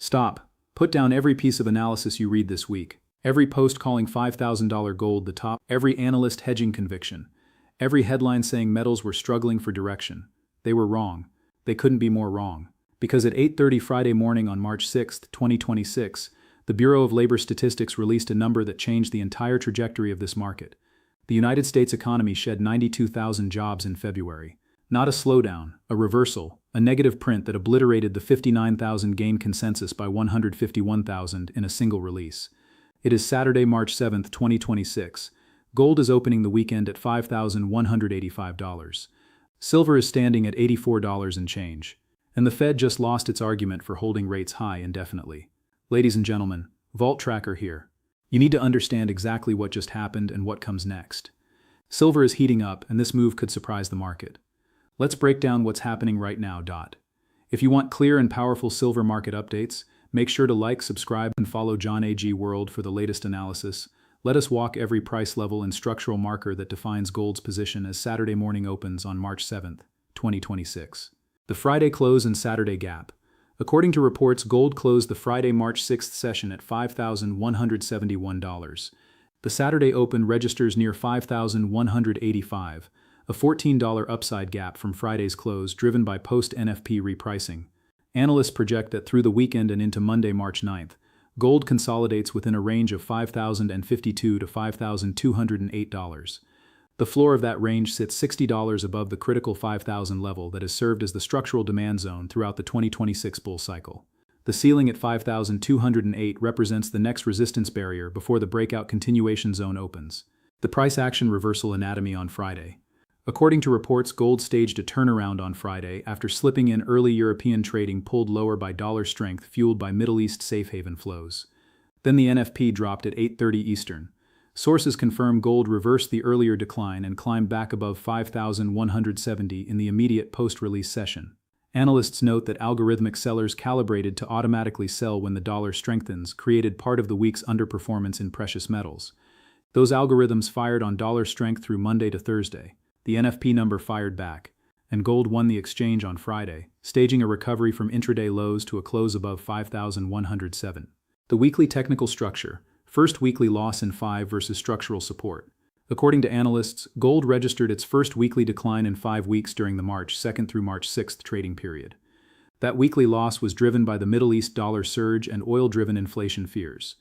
Stop. Put down every piece of analysis you read this week. Every post calling $5,000 gold the top, every analyst hedging conviction, every headline saying metals were struggling for direction. They were wrong. They couldn't be more wrong. Because at 8:30 Friday morning on March 6, 2026, the Bureau of Labor Statistics released a number that changed the entire trajectory of this market. The United States economy shed 92,000 jobs in February. Not a slowdown, a reversal, a negative print that obliterated the 59,000 gain consensus by 151,000 in a single release. It is Saturday, March 7, 2026. Gold is opening the weekend at $5,185. Silver is standing at $84 and change. And the Fed just lost its argument for holding rates high indefinitely. Ladies and gentlemen, Vault Tracker here. You need to understand exactly what just happened and what comes next. Silver is heating up, and this move could surprise the market. Let's break down what's happening right now. If you want clear and powerful silver market updates, make sure to like, subscribe, and follow John A.G. World for the latest analysis. Let us walk every price level and structural marker that defines gold's position as Saturday morning opens on March 7, 2026. The Friday close and Saturday gap. According to reports, gold closed the Friday, March 6th session at $5,171. The Saturday open registers near $5,185, a $14 upside gap from Friday's close driven by post-NFP repricing. Analysts project that through the weekend and into Monday, March 9th, gold consolidates within a range of $5,052 to $5,208. The floor of that range sits $60 above the critical 5,000 level that has served as the structural demand zone throughout the 2026 bull cycle. The ceiling at 5,208 represents the next resistance barrier before the breakout continuation zone opens. The price action reversal anatomy on Friday. According to reports, gold staged a turnaround on Friday after slipping in early European trading pulled lower by dollar strength fueled by Middle East safe haven flows. Then the NFP dropped at 8:30 Eastern. Sources confirm gold reversed the earlier decline and climbed back above 5,170 in the immediate post-release session. Analysts note that algorithmic sellers calibrated to automatically sell when the dollar strengthens created part of the week's underperformance in precious metals. Those algorithms fired on dollar strength through Monday to Thursday. The NFP number fired back, and gold won the exchange on Friday, staging a recovery from intraday lows to a close above 5,107. The weekly technical structure. First weekly loss in 5 versus structural support. According to analysts, gold registered its first weekly decline in 5 weeks during the March 2nd through March 6th trading period. That weekly loss was driven by the Middle East dollar surge and oil-driven inflation fears.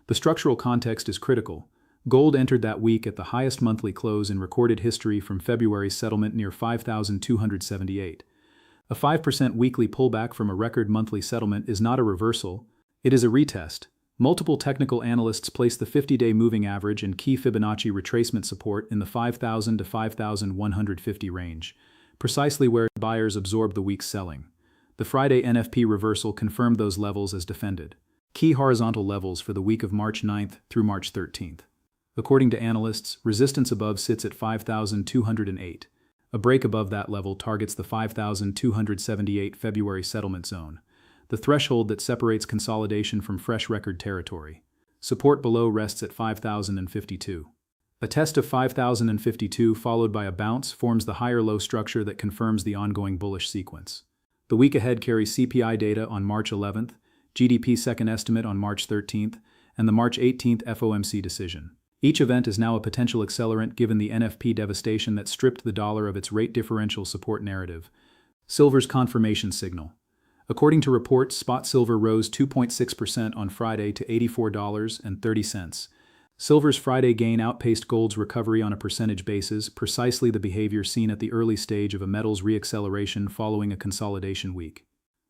The structural context is critical. Gold entered that week at the highest monthly close in recorded history from February's settlement near 5,278. A 5% weekly pullback from a record monthly settlement is not a reversal, it is a retest. Multiple technical analysts place the 50-day moving average and key Fibonacci retracement support in the 5,000 to 5,150 range, precisely where buyers absorbed the week's selling. The Friday NFP reversal confirmed those levels as defended. Key horizontal levels for the week of March 9th through March 13th. According to analysts, resistance above sits at 5,208. A break above that level targets the 5,278 February settlement zone, the threshold that separates consolidation from fresh record territory. Support below rests at 5,052. A test of 5,052 followed by a bounce forms the higher-low structure that confirms the ongoing bullish sequence. The week ahead carries CPI data on March 11th, GDP second estimate on March 13th, and the March 18th FOMC decision. Each event is now a potential accelerant given the NFP devastation that stripped the dollar of its rate differential support narrative. Silver's confirmation signal. According to reports, spot silver rose 2.6% on Friday to $84.30. Silver's Friday gain outpaced gold's recovery on a percentage basis, precisely the behavior seen at the early stage of a metals reacceleration following a consolidation week.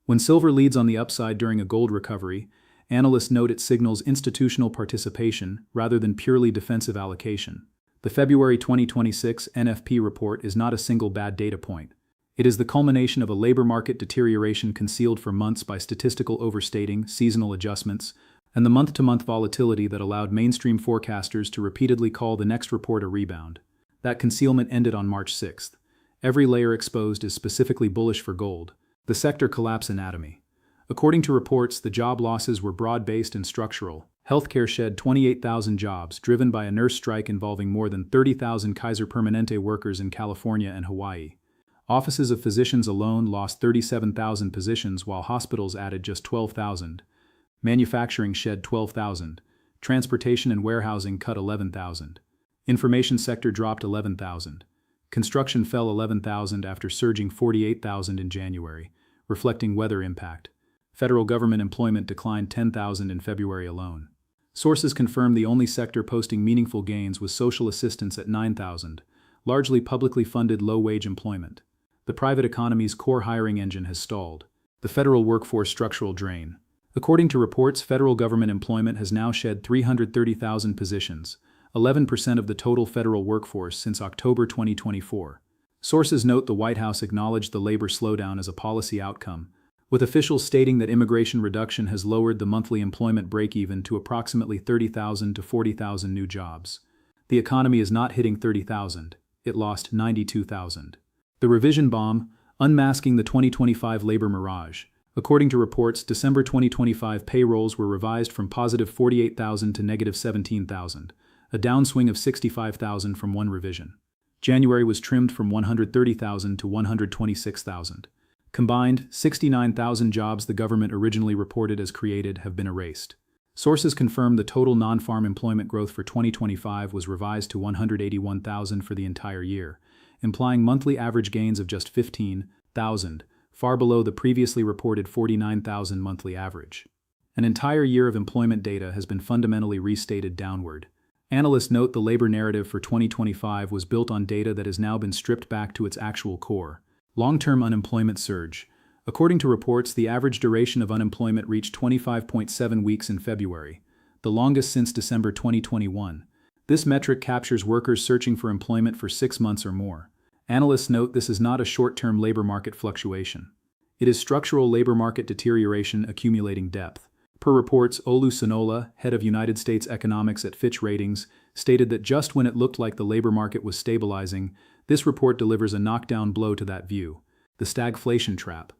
When silver leads on the upside during a gold recovery, analysts note it signals institutional participation rather than purely defensive allocation. The February 2026 NFP report is not a single bad data point. It is the culmination of a labor market deterioration concealed for months by statistical overstating, seasonal adjustments, and the month-to-month volatility that allowed mainstream forecasters to repeatedly call the next report a rebound. That concealment ended on March 6th. Every layer exposed is specifically bullish for gold. The sector collapse anatomy. According to reports, the job losses were broad-based and structural. Healthcare shed 28,000 jobs, driven by a nurse strike involving more than 30,000 Kaiser Permanente workers in California and Hawaii. Offices of physicians alone lost 37,000 positions while hospitals added just 12,000. Manufacturing shed 12,000. Transportation and warehousing cut 11,000. Information sector dropped 11,000. Construction fell 11,000 after surging 48,000 in January, reflecting weather impact. Federal government employment declined 10,000 in February alone. Sources confirm the only sector posting meaningful gains was social assistance at 9,000, largely publicly funded low-wage employment. The private economy's core hiring engine has stalled. The federal workforce structural drain. According to reports, federal government employment has now shed 330,000 positions, 11% of the total federal workforce since October 2024. Sources note the White House acknowledged the labor slowdown as a policy outcome, with officials stating that immigration reduction has lowered the monthly employment break-even to approximately 30,000 to 40,000 new jobs. The economy is not hitting 30,000, it lost 92,000. The revision bomb, unmasking the 2025 labor mirage. According to reports, December 2025 payrolls were revised from positive 48,000 to negative 17,000, a downswing of 65,000 from one revision. January was trimmed from 130,000 to 126,000. Combined, 69,000 jobs the government originally reported as created have been erased. Sources confirm the total non-farm employment growth for 2025 was revised to 181,000 for the entire year, implying monthly average gains of just 15,000, far below the previously reported 49,000 monthly average. An entire year of employment data has been fundamentally restated downward. Analysts note the labor narrative for 2025 was built on data that has now been stripped back to its actual core. Long-term unemployment surge. According to reports, the average duration of unemployment reached 25.7 weeks in February, the longest since December 2021. This metric captures workers searching for employment for 6 months or more. Analysts note this is not a short-term labor market fluctuation. It is structural labor market deterioration accumulating depth. Per reports, Olu Sonola, head of United States economics at Fitch Ratings, stated that just when it looked like the labor market was stabilizing, this report delivers a knockdown blow to that view. The stagflation trap.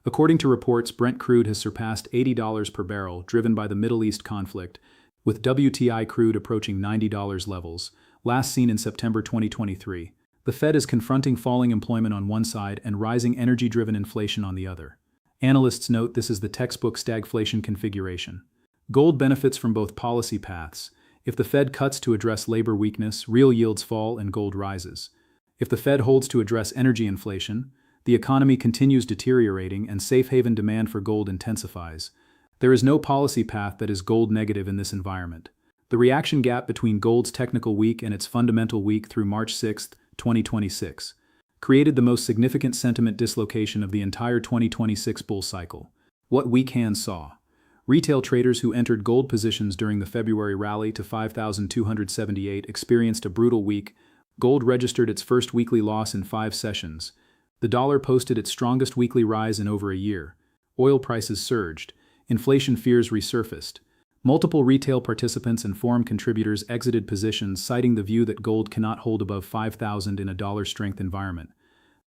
According to reports, Brent crude has surpassed $80 per barrel, driven by the Middle East conflict, with WTI crude approaching $90 levels, last seen in September 2023. The Fed is confronting falling employment on one side and rising energy-driven inflation on the other. Analysts note this is the textbook stagflation configuration. Gold benefits from both policy paths. If the Fed cuts to address labor weakness, real yields fall and gold rises. If the Fed holds to address energy inflation, the economy continues deteriorating and safe haven demand for gold intensifies. There is no policy path that is gold negative in this environment. The reaction gap between gold's technical week and its fundamental week through March 6, 2026, created the most significant sentiment dislocation of the entire 2026 bull cycle. What weak hands saw. Retail traders who entered gold positions during the February rally to 5,278 experienced a brutal week. Gold registered its first weekly loss in 5 sessions. The dollar posted its strongest weekly rise in over a year. Oil prices surged. Inflation fears resurfaced. Multiple retail participants and forum contributors exited positions, citing the view that gold cannot hold above 5,000 in a dollar-strength environment.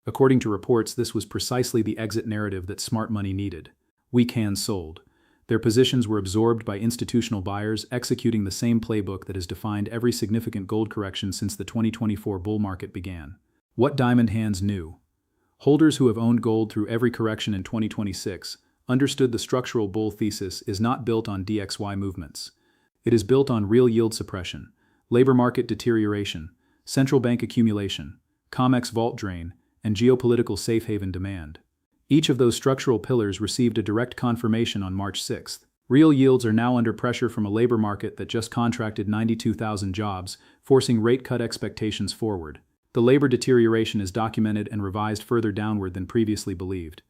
According to reports, this was precisely the exit narrative that smart money needed. Weak hands sold. Their positions were absorbed by institutional buyers executing the same playbook that has defined every significant gold correction since the 2024 bull market began. What diamond hands knew. Holders who have owned gold through every correction in 2026 understood the structural bull thesis is not built on DXY movements. It is built on real yield suppression, labor market deterioration, central bank accumulation, COMEX vault drain, and geopolitical safe haven demand. Each of those structural pillars received a direct confirmation on March 6th. Real yields are now under pressure from a labor market that just contracted 92,000 jobs, forcing rate cut expectations forward. The labor deterioration is documented and revised further downward than previously believed.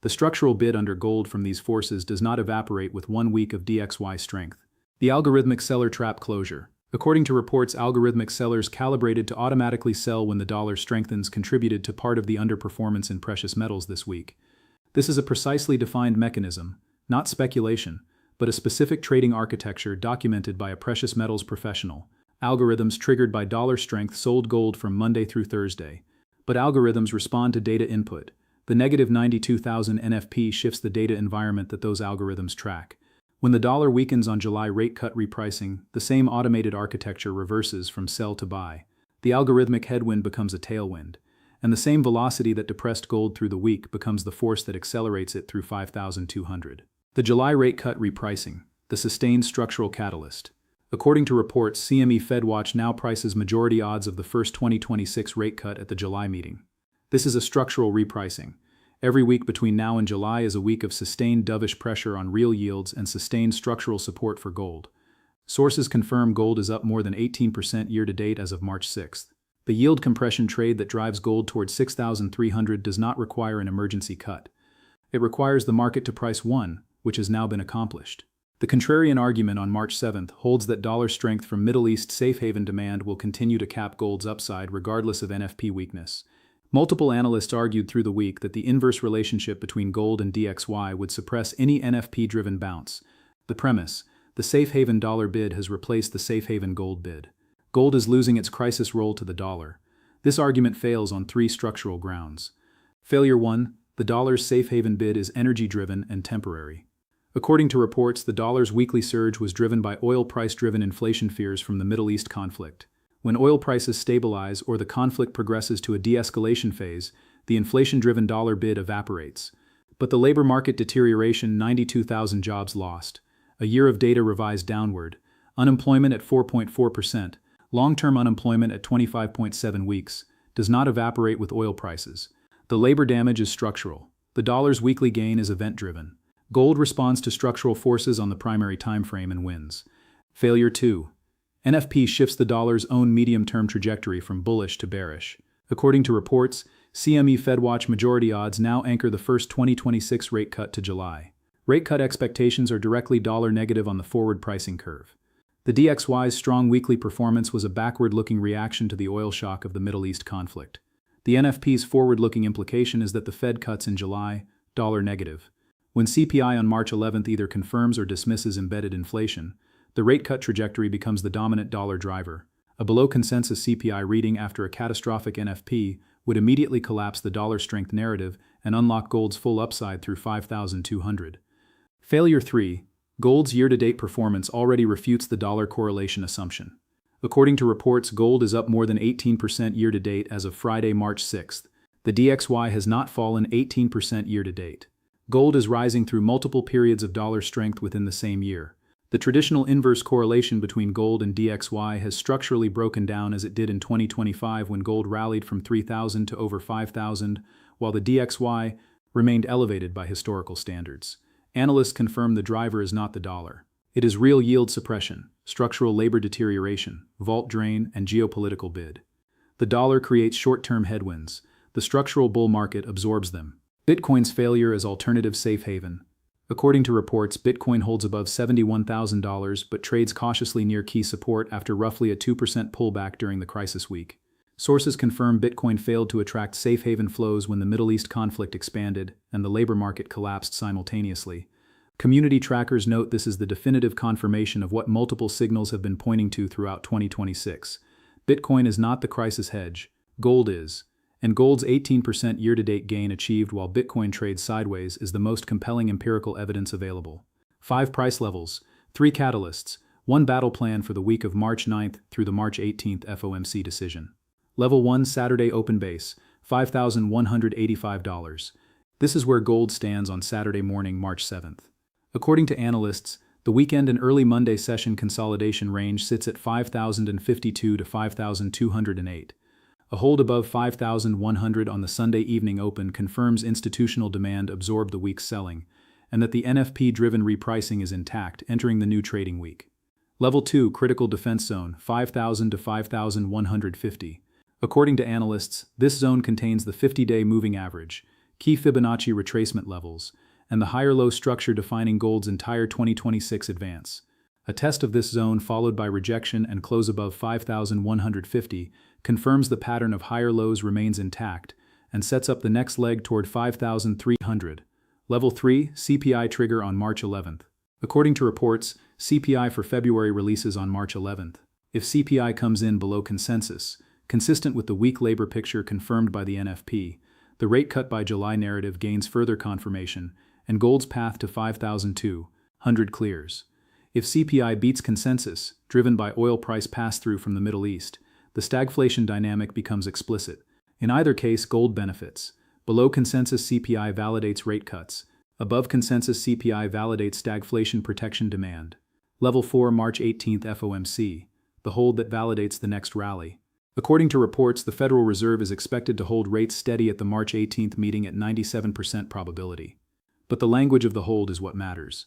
The structural bid under gold from these forces does not evaporate with 1 week of DXY strength. The algorithmic seller trap closure. According to reports, algorithmic sellers calibrated to automatically sell when the dollar strengthens contributed to part of the underperformance in precious metals this week. This is a precisely defined mechanism, not speculation, but a specific trading architecture documented by a precious metals professional. Algorithms triggered by dollar strength sold gold from Monday through Thursday. But algorithms respond to data input. The negative 92,000 NFP shifts the data environment that those algorithms track. When the dollar weakens on July rate cut repricing, the same automated architecture reverses from sell to buy. The algorithmic headwind becomes a tailwind, and the same velocity that depressed gold through the week becomes the force that accelerates it through 5,200. The July rate cut repricing, the sustained structural catalyst. According to reports, CME FedWatch now prices majority odds of the first 2026 rate cut at the July meeting. This is a structural repricing. Every week between now and July is a week of sustained dovish pressure on real yields and sustained structural support for gold. Sources confirm gold is up more than 18% year-to-date as of March 6th. The yield compression trade that drives gold towards 6,300 does not require an emergency cut. It requires the market to price one, which has now been accomplished. The contrarian argument on March 7th holds that dollar strength from Middle East safe haven demand will continue to cap gold's upside regardless of NFP weakness. Multiple analysts argued through the week that the inverse relationship between gold and DXY would suppress any NFP-driven bounce. The premise: the safe haven dollar bid has replaced the safe haven gold bid. Gold is losing its crisis role to the dollar. This argument fails on three structural grounds. Failure 1: the dollar's safe haven bid is energy-driven and temporary. According to reports, the dollar's weekly surge was driven by oil price-driven inflation fears from the Middle East conflict. When oil prices stabilize or the conflict progresses to a de-escalation phase, the inflation-driven dollar bid evaporates. But the labor market deterioration: 92,000 jobs lost, a year of data revised downward, unemployment at 4.4%, long-term unemployment at 25.7 weeks, does not evaporate with oil prices. The labor damage is structural. The dollar's weekly gain is event-driven. Gold responds to structural forces on the primary timeframe and wins. Failure 2: NFP shifts the dollar's own medium-term trajectory from bullish to bearish. According to reports, CME FedWatch majority odds now anchor the first 2026 rate cut to July. Rate cut expectations are directly dollar negative on the forward pricing curve. The DXY's strong weekly performance was a backward-looking reaction to the oil shock of the Middle East conflict. The NFP's forward-looking implication is that the Fed cuts in July, dollar negative. When CPI on March 11th either confirms or dismisses embedded inflation, the rate cut trajectory becomes the dominant dollar driver. A below-consensus CPI reading after a catastrophic NFP would immediately collapse the dollar strength narrative and unlock gold's full upside through 5,200. Failure 3: gold's year-to-date performance already refutes the dollar correlation assumption. According to reports, gold is up more than 18% year-to-date as of Friday, March 6th. The DXY has not fallen 18% year-to-date. Gold is rising through multiple periods of dollar strength within the same year. The traditional inverse correlation between gold and DXY has structurally broken down as it did in 2025 when gold rallied from 3,000 to over 5,000, while the DXY remained elevated by historical standards. Analysts confirm the driver is not the dollar. It is real yield suppression, structural labor deterioration, vault drain, and geopolitical bid. The dollar creates short-term headwinds. The structural bull market absorbs them. Bitcoin's failure as alternative safe haven. According to reports, Bitcoin holds above $71,000 but trades cautiously near key support after roughly a 2% pullback during the crisis week. Sources confirm Bitcoin failed to attract safe haven flows when the Middle East conflict expanded and the labor market collapsed simultaneously. Community trackers note this is the definitive confirmation of what multiple signals have been pointing to throughout 2026. Bitcoin is not the crisis hedge, gold is. And gold's 18% year-to-date gain achieved while Bitcoin trades sideways is the most compelling empirical evidence available. 5 price levels, 3 catalysts, 1 battle plan for the week of March 9th through the March 18th FOMC decision. Level 1 Saturday open base, $5,185. This is where gold stands on Saturday morning, March 7th. According to analysts, the weekend and early Monday session consolidation range sits at 5,052 to 5,208. A hold above 5,100 on the Sunday evening open confirms institutional demand absorbed the week's selling, and that the NFP-driven repricing is intact entering the new trading week. Level 2 Critical Defense Zone, 5,000 to 5,150. According to analysts, this zone contains the 50-day moving average, key Fibonacci retracement levels, and the higher-low structure defining gold's entire 2026 advance. A test of this zone followed by rejection and close above 5,150 confirms the pattern of higher lows remains intact and sets up the next leg toward 5,300. Level 3 CPI trigger on March 11th. According to reports, CPI for February releases on March 11th. If CPI comes in below consensus, consistent with the weak labor picture confirmed by the NFP, the rate cut by July narrative gains further confirmation, and gold's path to 5,200 clears. If CPI beats consensus, driven by oil price pass-through from the Middle East, the stagflation dynamic becomes explicit. In either case, gold benefits. Below consensus CPI validates rate cuts. Above consensus CPI validates stagflation protection demand. Level 4 March 18th FOMC, the hold that validates the next rally. According to reports, the Federal Reserve is expected to hold rates steady at the March 18th meeting at 97% probability. But the language of the hold is what matters.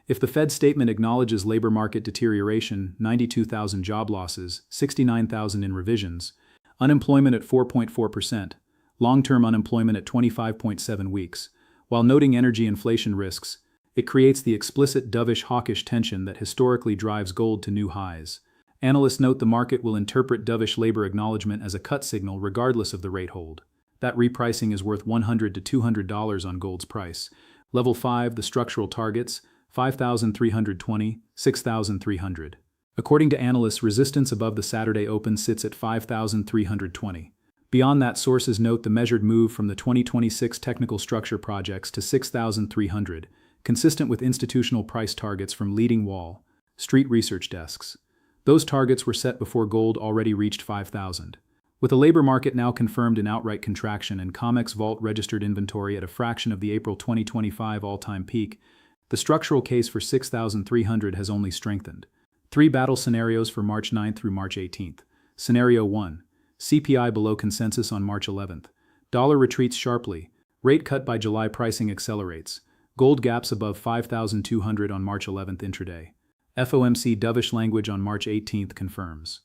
If the Fed statement acknowledges labor market deterioration, 92,000 job losses, 69,000 in revisions, unemployment at 4.4%, long-term unemployment at 25.7 weeks, while noting energy inflation risks, it creates the explicit dovish-hawkish tension that historically drives gold to new highs. Analysts note the market will interpret dovish labor acknowledgement as a cut signal regardless of the rate hold. That repricing is worth $100 to $200 on gold's price. Level 5, the structural targets, 5,320, 6,300. According to analysts, resistance above the Saturday open sits at 5,320. Beyond that, sources note the measured move from the 2026 technical structure projects to 6,300, consistent with institutional price targets from leading Wall Street research desks. Those targets were set before gold already reached 5,000. With the labor market now confirmed in outright contraction and COMEX Vault registered inventory at a fraction of the April 2025 all-time peak, the structural case for 6,300 has only strengthened. 3 battle scenarios for March 9th through March 18th. Scenario 1. CPI below consensus on March 11th. Dollar retreats sharply. Rate cut by July pricing accelerates. Gold gaps above 5,200 on March 11th intraday. FOMC dovish language on March 18th confirms.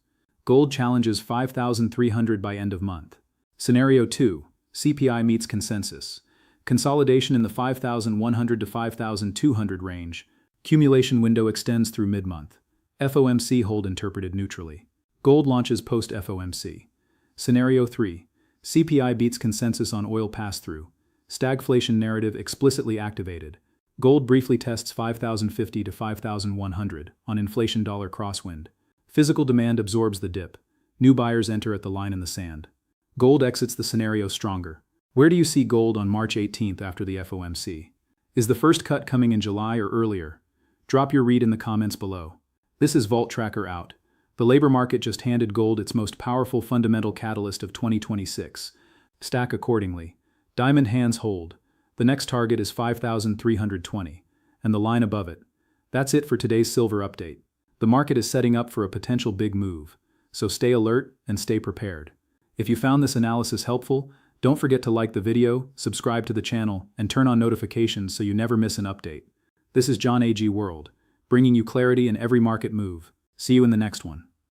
Gold challenges 5,300 by end of month. Scenario 2. CPI meets consensus. Consolidation in the 5,100 to 5,200 range. Cumulation window extends through mid-month. FOMC hold interpreted neutrally. Gold launches post-FOMC. Scenario 3. CPI beats consensus on oil pass-through. Stagflation narrative explicitly activated. Gold briefly tests 5,050 to 5,100 on inflation dollar crosswind. Physical demand absorbs the dip. New buyers enter at the line in the sand. Gold exits the scenario stronger. Where do you see gold on March 18th after the FOMC? Is the first cut coming in July or earlier? Drop your read in the comments below. This is Vault Tracker out. The labor market just handed gold its most powerful fundamental catalyst of 2026. Stack accordingly. Diamond hands hold. The next target is 5,320, and the line above it. That's it for today's silver update. The market is setting up for a potential big move, so stay alert and stay prepared. If you found this analysis helpful, don't forget to like the video, subscribe to the channel, and turn on notifications so you never miss an update. This is John AG World, bringing you clarity in every market move. See you in the next one.